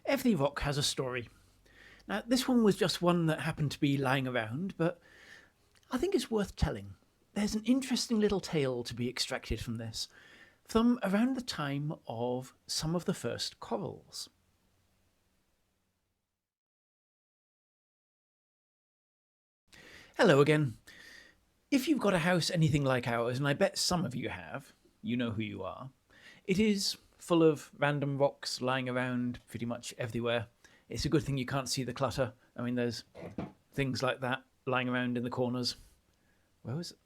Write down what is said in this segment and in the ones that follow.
Every rock has a story. Now, this one was just one that happened to be lying around, but I think it's worth telling. There's an interesting little tale to be extracted from this, from around the time of some of the first corals. Hello again. If you've got a house anything like ours, and I bet some of you have, you know who you are, it is full of random rocks lying around pretty much everywhere. It's a good thing you can't see the clutter. I mean, there's things like that lying around in the corners. Where was it?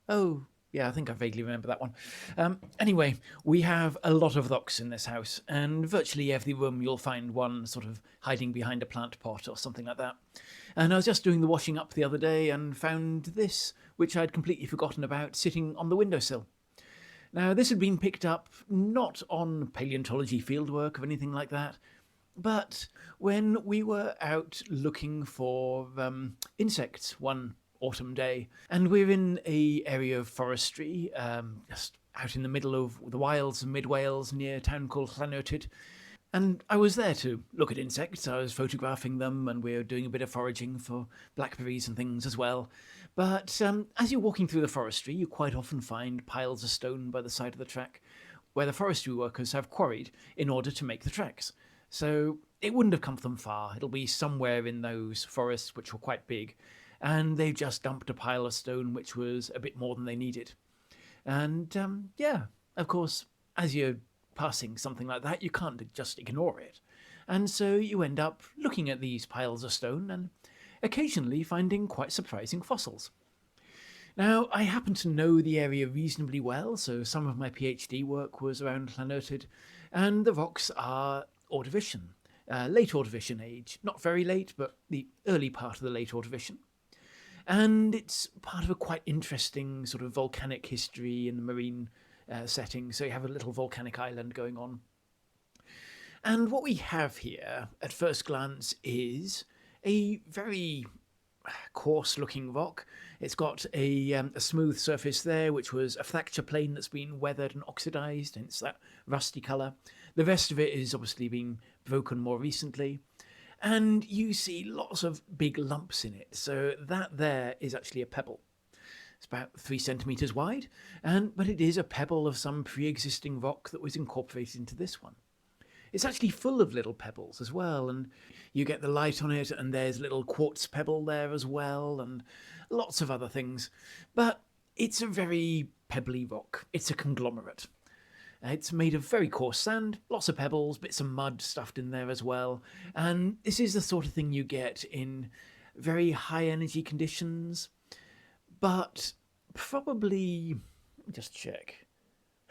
Oh, yeah, I think I vaguely remember that one. Anyway, we have a lot of rocks in this house, and virtually every room you'll find one sort of hiding behind a plant pot or something like that. And I was just doing the washing up the other day and found this, which I'd completely forgotten about, sitting on the windowsill. Now, this had been picked up not on paleontology fieldwork or anything like that, but when we were out looking for insects one autumn day, and we're in a area of forestry, just out in the middle of the wilds of mid Wales near a town called Llanwrtyd. And I was there to look at insects. I was photographing them, and we were doing a bit of foraging for blackberries and things as well. But as you're walking through the forestry, you quite often find piles of stone by the side of the track where the forestry workers have quarried in order to make the tracks. So it wouldn't have come from far. It'll be somewhere in those forests, which were quite big. And they've just dumped a pile of stone, which was a bit more than they needed. And yeah, of course, as you're passing something like that, you can't just ignore it. And so you end up looking at these piles of stone and occasionally finding quite surprising fossils. Now, I happen to know the area reasonably well, so some of my PhD work was around Llanwrtyd, and the rocks are Ordovician, late Ordovician age. Not very late, but the early part of the late Ordovician. And it's part of a quite interesting sort of volcanic history in the marine setting. So you have a little volcanic island going on. And what we have here at first glance is a very coarse looking rock. It's got a smooth surface there, which was a fracture plane that's been weathered and oxidized, and it's that rusty colour. The rest of it is obviously been broken more recently. And you see lots of big lumps in it. So that there is actually a pebble. It's about 3 centimetres wide, but it is a pebble of some pre-existing rock that was incorporated into this one. It's actually full of little pebbles as well, and you get the light on it, and there's a little quartz pebble there as well, and lots of other things. But it's a very pebbly rock. It's a conglomerate. It's made of very coarse sand, lots of pebbles, bits of mud stuffed in there as well. And this is the sort of thing you get in very high energy conditions, but probably, let me just check.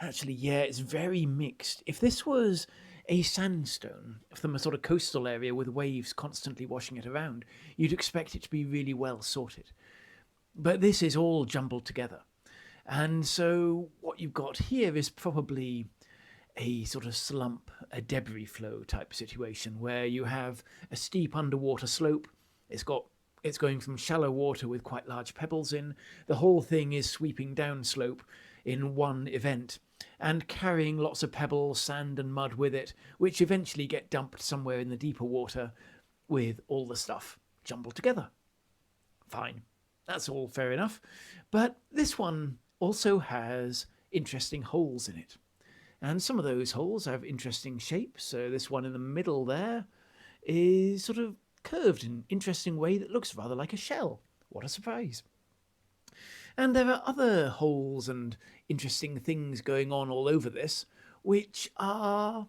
Actually, yeah, it's very mixed. If this was a sandstone from a sort of coastal area with waves constantly washing it around, you'd expect it to be really well sorted. But this is all jumbled together. And so what you've got here is probably a sort of slump, a debris flow type situation where you have a steep underwater slope. It's going from shallow water with quite large pebbles in. The whole thing is sweeping down slope in one event and carrying lots of pebbles, sand and mud with it, which eventually get dumped somewhere in the deeper water with all the stuff jumbled together. Fine. That's all fair enough. But this one also has interesting holes in it. And some of those holes have interesting shapes. So this one in the middle there is sort of curved in an interesting way that looks rather like a shell. What a surprise. And there are other holes and interesting things going on all over this, which are,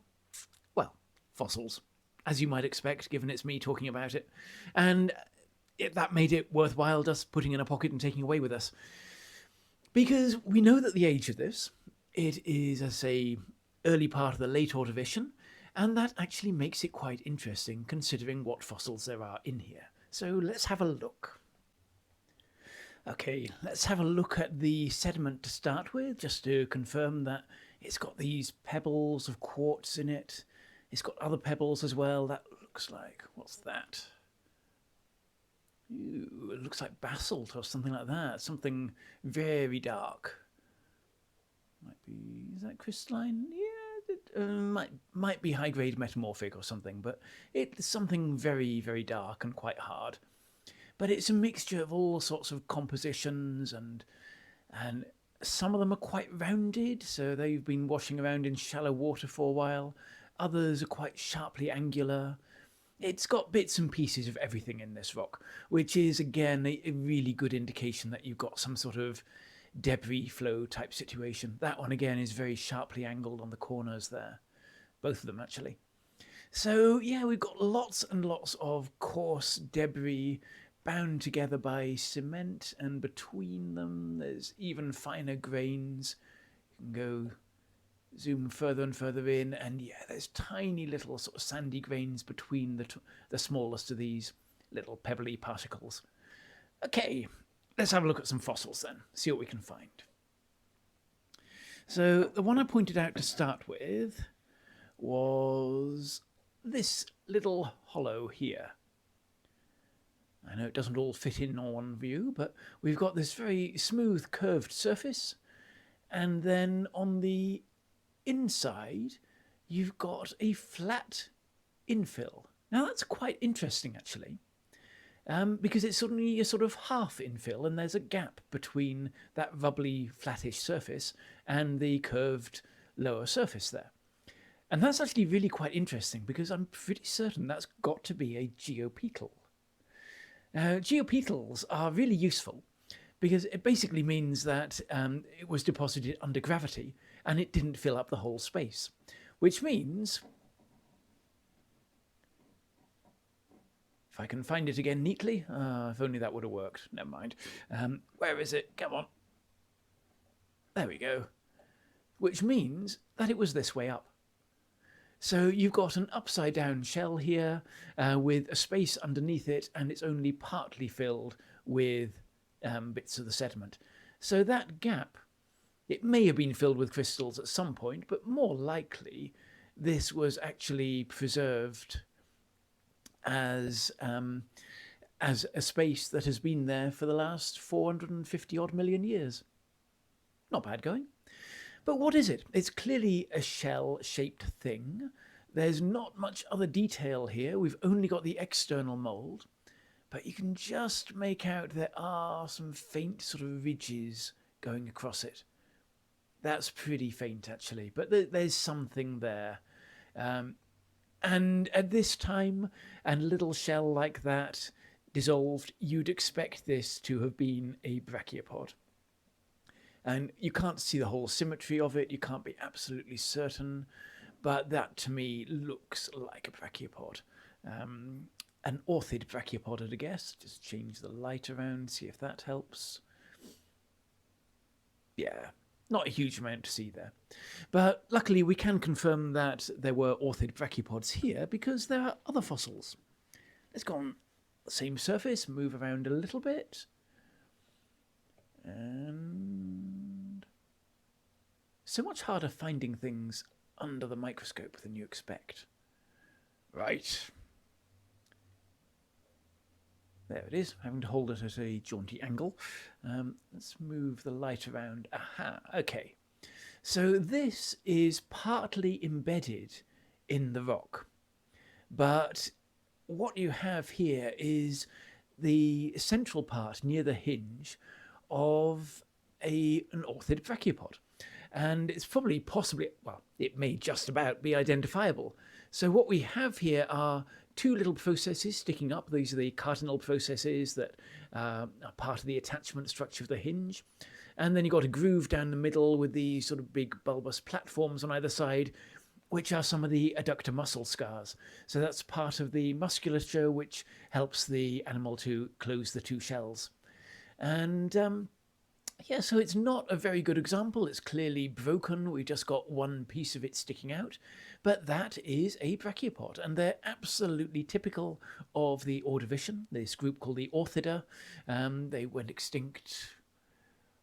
well, fossils, as you might expect, given it's me talking about it. And that made it worthwhile just putting in a pocket and taking away with us. Because we know that the age of this, it is, as I say, early part of the late Ordovician, and that actually makes it quite interesting considering what fossils there are in here. So let's have a look. Okay, let's have a look at the sediment to start with, just to confirm that it's got these pebbles of quartz in it. It's got other pebbles as well. That looks like, what's that? Ooh, it looks like basalt or something like that. Something very dark. Might be, is that crystalline? Yeah, might be high-grade metamorphic or something, but it's something very, very dark and quite hard. But it's a mixture of all sorts of compositions, and some of them are quite rounded, so they've been washing around in shallow water for a while. Others are quite sharply angular. It's got bits and pieces of everything in this rock, which is, again, a really good indication that you've got some sort of debris flow type situation. That one, again, is very sharply angled on the corners there. Both of them, actually. So, yeah, we've got lots and lots of coarse debris bound together by cement, and between them there's even finer grains. You can go zoom further and further in, and yeah, there's tiny little sort of sandy grains between the smallest of these little pebbly particles. Okay, let's have a look at some fossils then, see what we can find. So the one I pointed out to start with was this little hollow here. I know it doesn't all fit in on one view, but we've got this very smooth curved surface, and then on the inside you've got a flat infill. Now that's quite interesting, actually, because it's suddenly a sort of half infill, and there's a gap between that rubbly flattish surface and the curved lower surface there. And that's actually really quite interesting, because I'm pretty certain that's got to be a geopetal. Geopetals are really useful because it basically means that it was deposited under gravity and it didn't fill up the whole space, which means, if I can find it again neatly, if only that would have worked, never mind. Where is it? Come on. There we go. Which means that it was this way up. So you've got an upside down shell here with a space underneath it, and it's only partly filled with bits of the sediment. So that gap, it may have been filled with crystals at some point, but more likely this was actually preserved as a space that has been there for the last 450 odd million years. Not bad going. But what is it? It's clearly a shell-shaped thing. There's not much other detail here. We've only got the external mould, but you can just make out there are some faint sort of ridges going across it. That's pretty faint, actually, but there's something there. And at this time, and a little shell like that dissolved, you'd expect this to have been a brachiopod. And you can't see the whole symmetry of it, you can't be absolutely certain, but that to me looks like a brachiopod. An orthid brachiopod, I'd guess. Just change the light around, see if that helps. Yeah, not a huge amount to see there. But luckily we can confirm that there were orthid brachiopods here because there are other fossils. Let's go on the same surface, move around a little bit. And so much harder finding things under the microscope than you expect. Right. There it is, having to hold it at a jaunty angle. Let's move the light around. Aha, okay. So this is partly embedded in the rock. But what you have here is the central part near the hinge of an orthid brachiopod. And it's probably possibly, well, it may just about be identifiable. So what we have here are two little processes sticking up. These are the cardinal processes that are part of the attachment structure of the hinge. And then you've got a groove down the middle with these sort of big bulbous platforms on either side, which are some of the adductor muscle scars. So that's part of the musculature which helps the animal to close the two shells. And yeah, so it's not a very good example. It's clearly broken. We've just got one piece of it sticking out. But that is a brachiopod, and they're absolutely typical of the Ordovician, this group called the Orthida. They went extinct.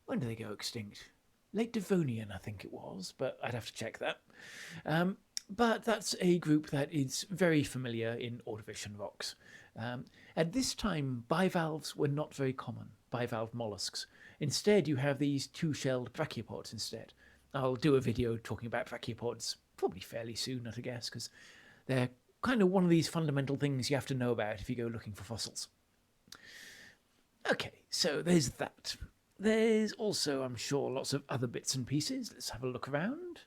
When did they go extinct? Late Devonian, I think it was, but I'd have to check that. But that's a group that is very familiar in Ordovician rocks. At this time, bivalves were not very common, bivalve mollusks. Instead, you have these two-shelled brachiopods instead. I'll do a video talking about brachiopods probably fairly soon, I'd guess, because they're kind of one of these fundamental things you have to know about if you go looking for fossils. Okay, so there's that. There's also, I'm sure, lots of other bits and pieces. Let's have a look around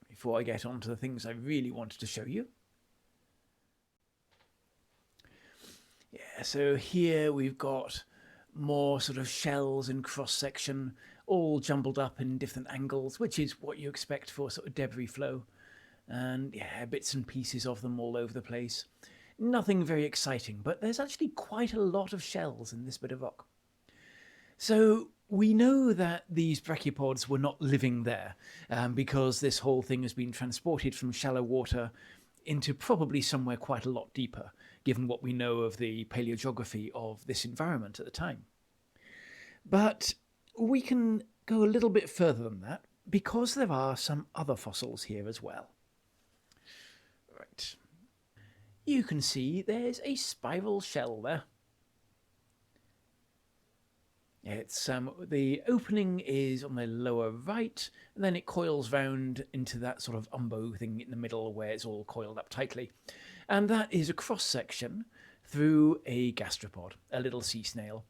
before I get on to the things I really wanted to show you. Yeah, so here we've got more sort of shells in cross-section, all jumbled up in different angles, which is what you expect for sort of debris flow. And yeah, bits and pieces of them all over the place. Nothing very exciting, but there's actually quite a lot of shells in this bit of rock. So we know that these brachiopods were not living there because this whole thing has been transported from shallow water into probably somewhere quite a lot deeper, given what we know of the paleogeography of this environment at the time. But we can go a little bit further than that because there are some other fossils here as well. Right. You can see there's a spiral shell there. It's the opening is on the lower right, and then it coils round into that sort of umbo thing in the middle where it's all coiled up tightly. And that is a cross-section through a gastropod, a little sea snail.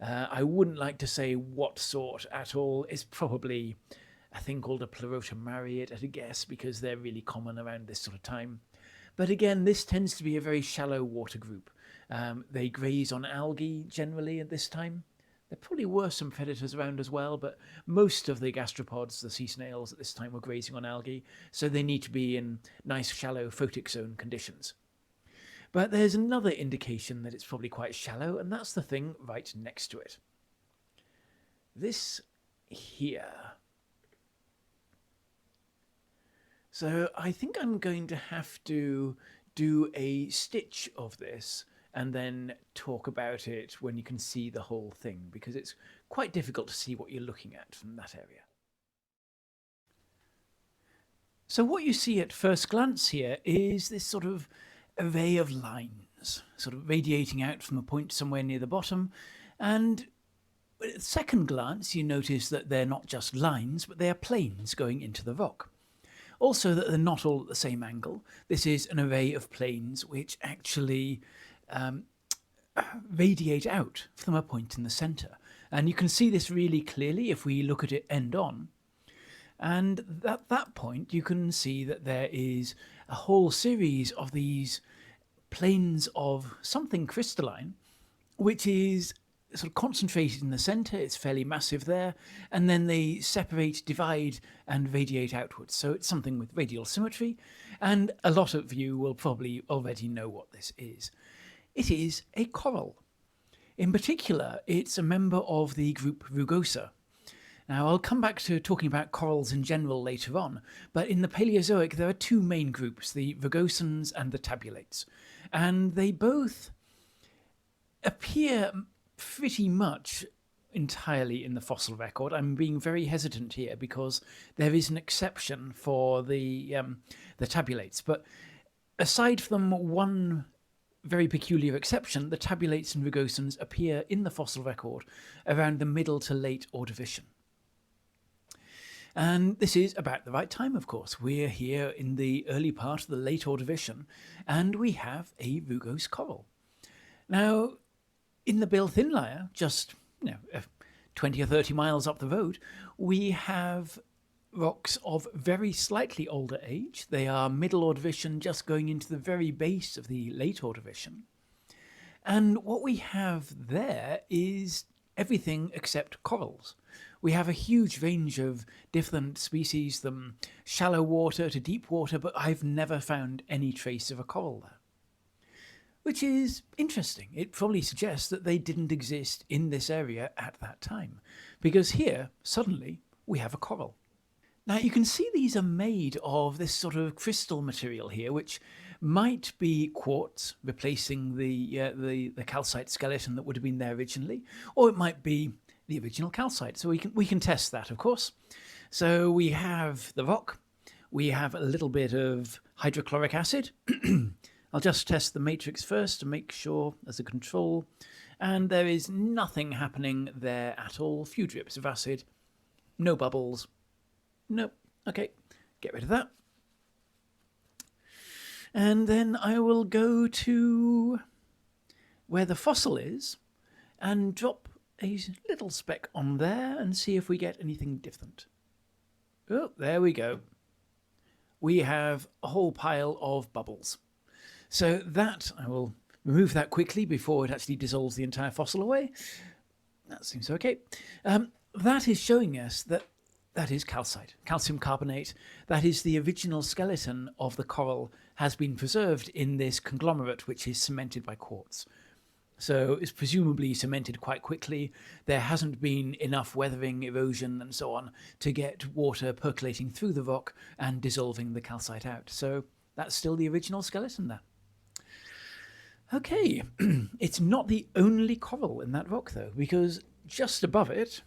I wouldn't like to say what sort at all. It's probably a thing called a Pleurotomariid at a guess, because they're really common around this sort of time. But again, this tends to be a very shallow water group. They graze on algae generally at this time. There probably were some predators around as well, but most of the gastropods, the sea snails at this time, were grazing on algae, so they need to be in nice shallow photic zone conditions. But there's another indication that it's probably quite shallow, and that's the thing right next to it. This here. So I think I'm going to have to do a stitch of this and then talk about it when you can see the whole thing, because it's quite difficult to see what you're looking at from that area. So what you see at first glance here is this sort of array of lines, sort of radiating out from a point somewhere near the bottom, and at second glance you notice that they're not just lines, but they are planes going into the rock. Also that they're not all at the same angle. This is an array of planes which actually radiate out from a point in the centre. And you can see this really clearly if we look at it end on. And at that point you can see that there is a whole series of these planes of something crystalline, which is sort of concentrated in the centre. It's fairly massive there, and then they separate, divide and radiate outwards. So it's something with radial symmetry, and a lot of you will probably already know what this is. It is a coral. In particular, it's a member of the group Rugose. Now, I'll come back to talking about corals in general later on, but in the Paleozoic there are two main groups, the Rugosans and the Tabulates, and they both appear pretty much entirely in the fossil record. I'm being very hesitant here because there is an exception for the Tabulates, but aside from one very peculiar exception, the Tabulates and Rugosans appear in the fossil record around the middle to late Ordovician. And this is about the right time, of course. We're here in the early part of the late Ordovician, and we have a Rugose coral. Now, in the Builth Inlier, just 20 or 30 miles up the road, we have rocks of very slightly older age. They are middle Ordovician, just going into the very base of the late Ordovician. And what we have there is everything except corals. We have a huge range of different species, from shallow water to deep water, but I've never found any trace of a coral there. Which is interesting. It probably suggests that they didn't exist in this area at that time, because here, suddenly, we have a coral. Now you can see these are made of this sort of crystal material here, which might be quartz replacing the calcite skeleton that would have been there originally, or it might be the original calcite. So we can test that, of course. So we have the rock, we have a little bit of hydrochloric acid. I'll just test the matrix first to make sure as a control, and there is nothing happening there at all. Few drips of acid, no bubbles. Nope. Okay, get rid of that. And then I will go to where the fossil is and drop a little speck on there and see if we get anything different. Oh, there we go. We have a whole pile of bubbles. So that, I will remove that quickly before it actually dissolves the entire fossil away. That seems okay. That is showing us that is calcite, calcium carbonate. That is the original skeleton of the coral has been preserved in this conglomerate, which is cemented by quartz. So it's presumably cemented quite quickly. There hasn't been enough weathering, erosion, and so on to get water percolating through the rock and dissolving the calcite out. So that's still the original skeleton there. Okay, it's not the only coral in that rock though, because just above it,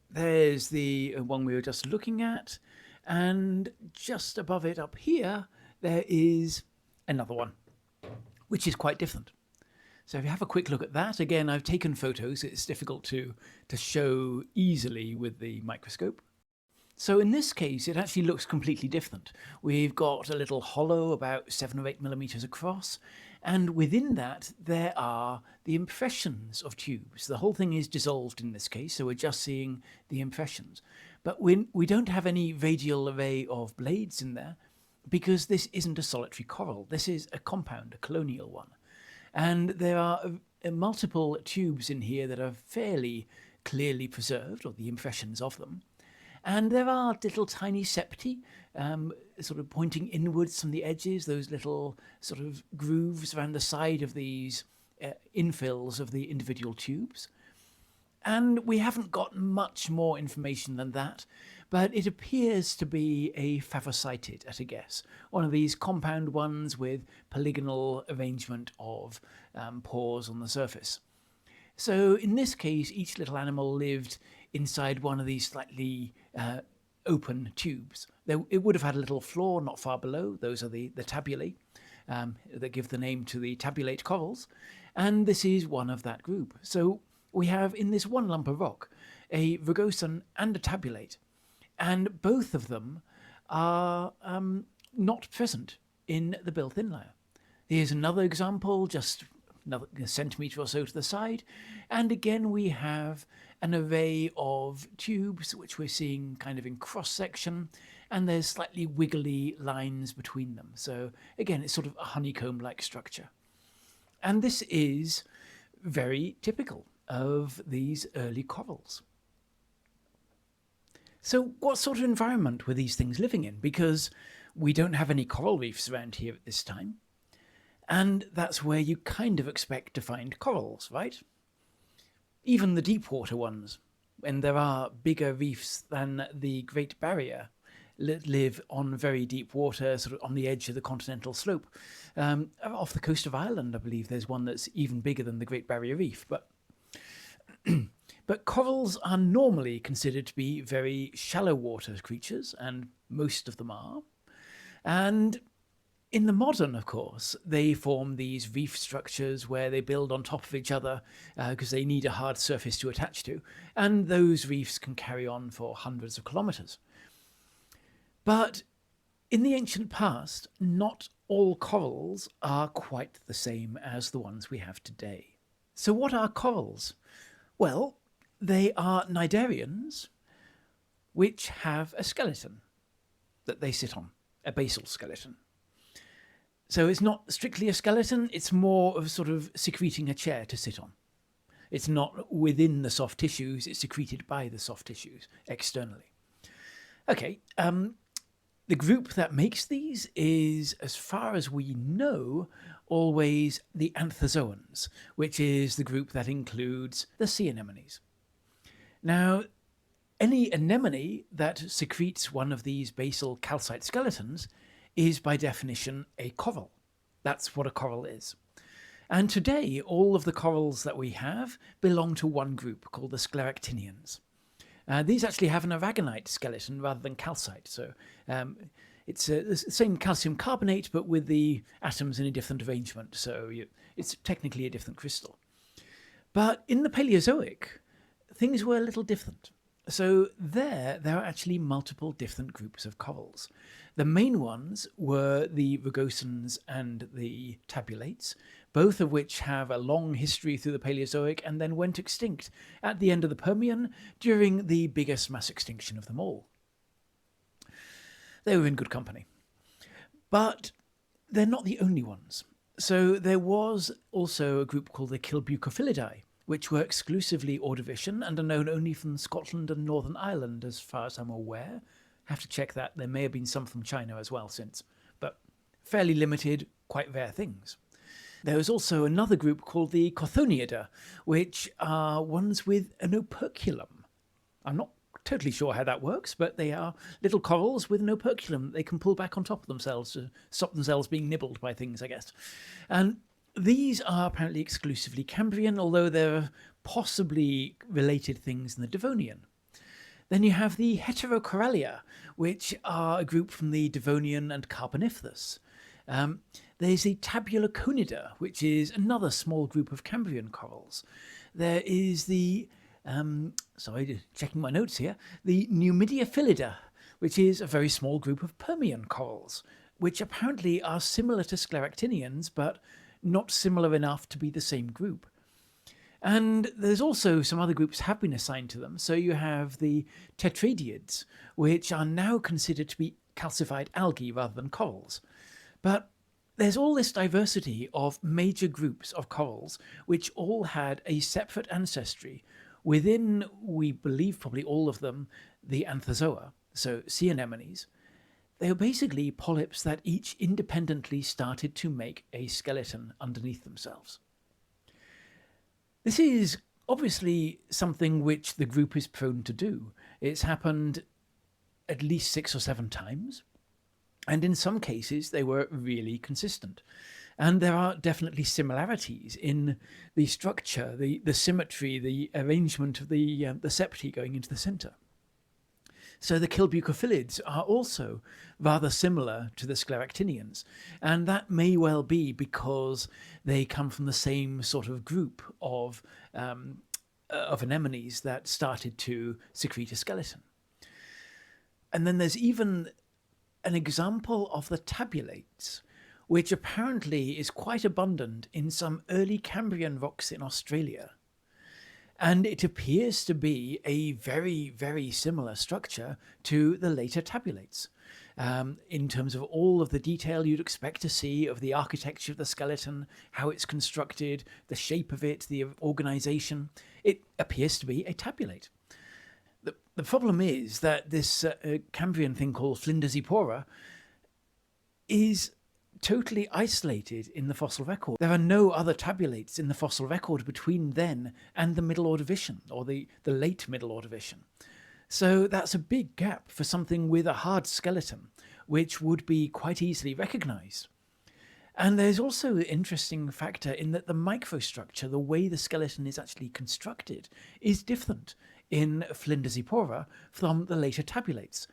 there's the one we were just looking at, and just above it up here, there is another one, which is quite different. So if you have a quick look at that, again, I've taken photos. It's difficult to show easily with the microscope. So in this case, it actually looks completely different. We've got a little hollow about 7 or 8 millimeters across, and within that, there are the impressions of tubes. The whole thing is dissolved in this case, so we're just seeing the impressions. But we don't have any radial array of blades in there, because this isn't a solitary coral. This is a compound, a colonial one. And there are multiple tubes in here that are fairly clearly preserved, or the impressions of them. And there are little tiny septi, sort of pointing inwards from the edges, those little sort of grooves around the side of these infills of the individual tubes. And we haven't got much more information than that, but it appears to be a phagocytid at a guess. One of these compound ones with polygonal arrangement of pores on the surface. So in this case, each little animal lived inside one of these slightly open tubes. It would have had a little floor not far below. Those are the tabulae that give the name to the tabulate corals. And this is one of that group. So we have in this one lump of rock a Rugose and a tabulate. And both of them are not present in the Builth Inlier. Here's another example, just another centimetre or so to the side. And again, we have an array of tubes, which we're seeing kind of in cross-section, and there's slightly wiggly lines between them. So again, it's sort of a honeycomb-like structure. And this is very typical of these early corals. So what sort of environment were these things living in? Because we don't have any coral reefs around here at this time. And that's where you kind of expect to find corals, right? Even the deep water ones, when there are bigger reefs than the Great Barrier, live on very deep water, sort of on the edge of the continental slope. Off the coast of Ireland, I believe there's one that's even bigger than the Great Barrier Reef. But corals are normally considered to be very shallow water creatures, and most of them are. And in the modern, of course, they form these reef structures where they build on top of each other because they need a hard surface to attach to, and those reefs can carry on for hundreds of kilometres. But in the ancient past, not all corals are quite the same as the ones we have today. So what are corals? Well, they are cnidarians which have a skeleton that they sit on, a basal skeleton. So it's not strictly a skeleton, it's more of sort of secreting a chair to sit on. It's not within the soft tissues, it's secreted by the soft tissues externally. Okay, the group that makes these is, as far as we know, always the anthozoans, which is the group that includes the sea anemones. Now, any anemone that secretes one of these basal calcite skeletons is by definition a coral. That's what a coral is. And today, all of the corals that we have belong to one group called the scleractinians. These actually have an aragonite skeleton rather than calcite, so it's the same calcium carbonate but with the atoms in a different arrangement, so it's technically a different crystal. But in the Paleozoic, things were a little different. So there are actually multiple different groups of corals. The main ones were the Rugosans and the Tabulates, both of which have a long history through the Paleozoic and then went extinct at the end of the Permian during the biggest mass extinction of them all. They were in good company. But they're not the only ones. So there was also a group called the Kilbucophilidae, which were exclusively Ordovician and are known only from Scotland and Northern Ireland, as far as I'm aware. Have to check that. There may have been some from China as well since, but fairly limited, quite rare things. There was also another group called the Cothoniida, which are ones with an operculum. I'm not totally sure how that works, but they are little corals with an operculum that they can pull back on top of themselves to stop themselves being nibbled by things, I guess. And these are apparently exclusively Cambrian, although there are possibly related things in the Devonian. Then you have the Heterocoralia, which are a group from the Devonian and Carboniferous. There's the Tabulaconida, which is another small group of Cambrian corals. There is the, checking my notes here, the Numidiaphilida, which is a very small group of Permian corals, which apparently are similar to Scleractinians, but not similar enough to be the same group. And there's also some other groups have been assigned to them. So you have the Tetradiids, which are now considered to be calcified algae rather than corals. But there's all this diversity of major groups of corals, which all had a separate ancestry within, we believe probably all of them, the Anthozoa, so sea anemones. They were basically polyps that each independently started to make a skeleton underneath themselves. This is obviously something which the group is prone to do. It's happened at least 6 or 7 times, and in some cases they were really consistent. And there are definitely similarities in the structure, the symmetry, the arrangement of the septi going into the centre. So the Kilbucophilids are also rather similar to the Scleractinians, and that may well be because they come from the same sort of group of anemones that started to secrete a skeleton. And then there's even an example of the Tabulates, which apparently is quite abundant in some early Cambrian rocks in Australia. And it appears to be a very, very similar structure to the later Tabulates, in terms of all of the detail you'd expect to see of the architecture of the skeleton, how it's constructed, the shape of it, the organization. It appears to be a Tabulate. The problem is that this Cambrian thing called Flinders-Epora is totally isolated in the fossil record. There are no other tabulates in the fossil record between then and the Middle Ordovician, or the late Middle Ordovician. So that's a big gap for something with a hard skeleton, which would be quite easily recognised. And there's also an interesting factor in that the microstructure, the way the skeleton is actually constructed, is different in Flinders-Epora from the later tabulates.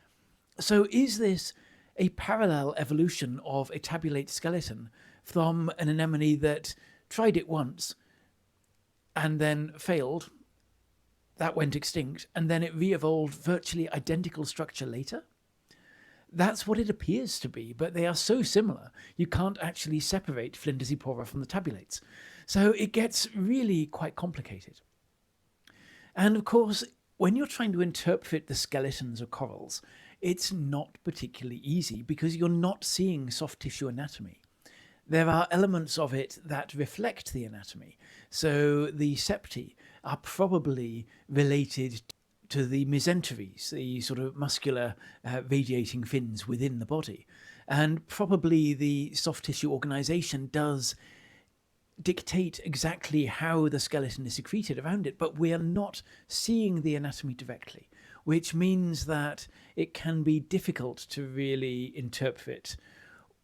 So is this a parallel evolution of a tabulate skeleton from an anemone that tried it once and then failed, that went extinct, and then it re-evolved virtually identical structure later? That's what it appears to be, but they are so similar, you can't actually separate Flinders-Epora from the tabulates. So it gets really quite complicated. And of course, when you're trying to interpret the skeletons of corals, it's not particularly easy because you're not seeing soft tissue anatomy. There are elements of it that reflect the anatomy. So the septi are probably related to the mesenteries, the sort of muscular radiating fins within the body. And probably the soft tissue organization does dictate exactly how the skeleton is secreted around it, but we are not seeing the anatomy directly, which means that it can be difficult to really interpret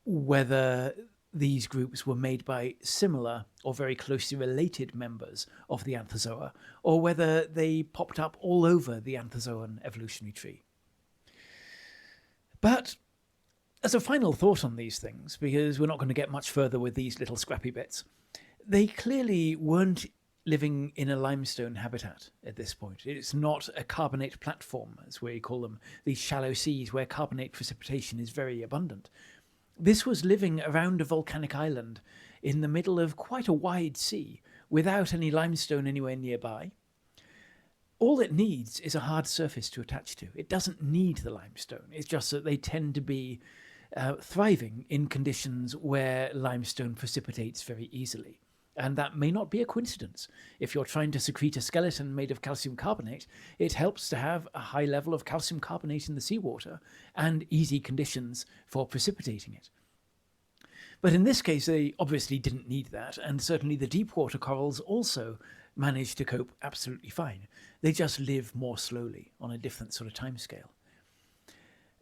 whether these groups were made by similar or very closely related members of the Anthozoa, or whether they popped up all over the Anthozoan evolutionary tree. But as a final thought on these things, because we're not going to get much further with these little scrappy bits, they clearly weren't living in a limestone habitat at this point. It's not a carbonate platform, as we call them, these shallow seas where carbonate precipitation is very abundant. This was living around a volcanic island in the middle of quite a wide sea without any limestone anywhere nearby. All it needs is a hard surface to attach to. It doesn't need the limestone. It's just that they tend to be thriving in conditions where limestone precipitates very easily. And that may not be a coincidence. If you're trying to secrete a skeleton made of calcium carbonate, it helps to have a high level of calcium carbonate in the seawater and easy conditions for precipitating it. But in this case, they obviously didn't need that, and certainly the deep water corals also manage to cope absolutely fine. They just live more slowly on a different sort of timescale.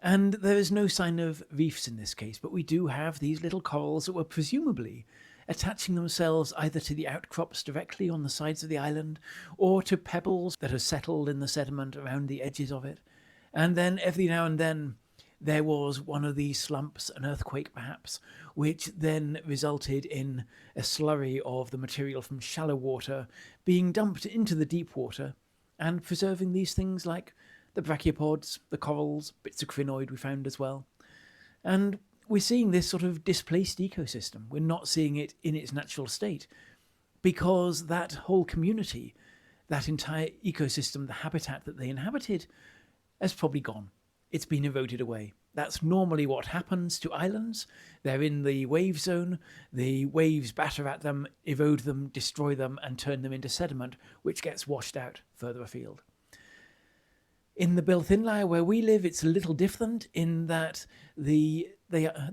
And there is no sign of reefs in this case, but we do have these little corals that were presumably attaching themselves either to the outcrops directly on the sides of the island or to pebbles that have settled in the sediment around the edges of it. And then every now and then there was one of these slumps, an earthquake perhaps, which then resulted in a slurry of the material from shallow water being dumped into the deep water and preserving these things like the brachiopods, the corals, bits of crinoid we found as well. And we're seeing this sort of displaced ecosystem. We're not seeing it in its natural state because that whole community, that entire ecosystem, the habitat that they inhabited, has probably gone. It's been eroded away. That's normally what happens to islands. They're in the wave zone. The waves batter at them, erode them, destroy them, and turn them into sediment, which gets washed out further afield. In the Builth Inlier where we live, it's a little different in that the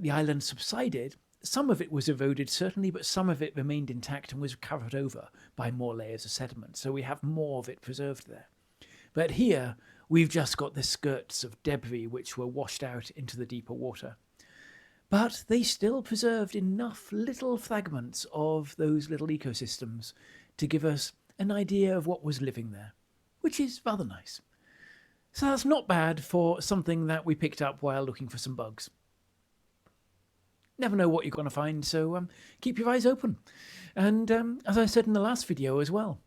island subsided. Some of it was eroded, certainly, but some of it remained intact and was covered over by more layers of sediment. So we have more of it preserved there. But here, we've just got the skirts of debris which were washed out into the deeper water. But they still preserved enough little fragments of those little ecosystems to give us an idea of what was living there, which is rather nice. So that's not bad for something that we picked up while looking for some bugs. Never know what you're going to find, so keep your eyes open. And as I said in the last video as well,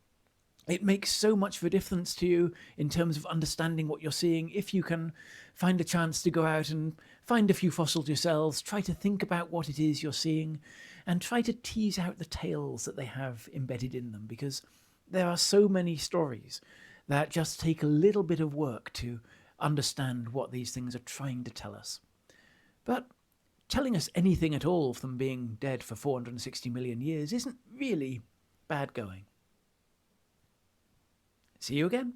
it makes so much of a difference to you in terms of understanding what you're seeing if you can find a chance to go out and find a few fossils yourselves, try to think about what it is you're seeing, and try to tease out the tales that they have embedded in them, because there are so many stories that just take a little bit of work to understand what these things are trying to tell us. But telling us anything at all from being dead for 460 million years isn't really bad going. See you again.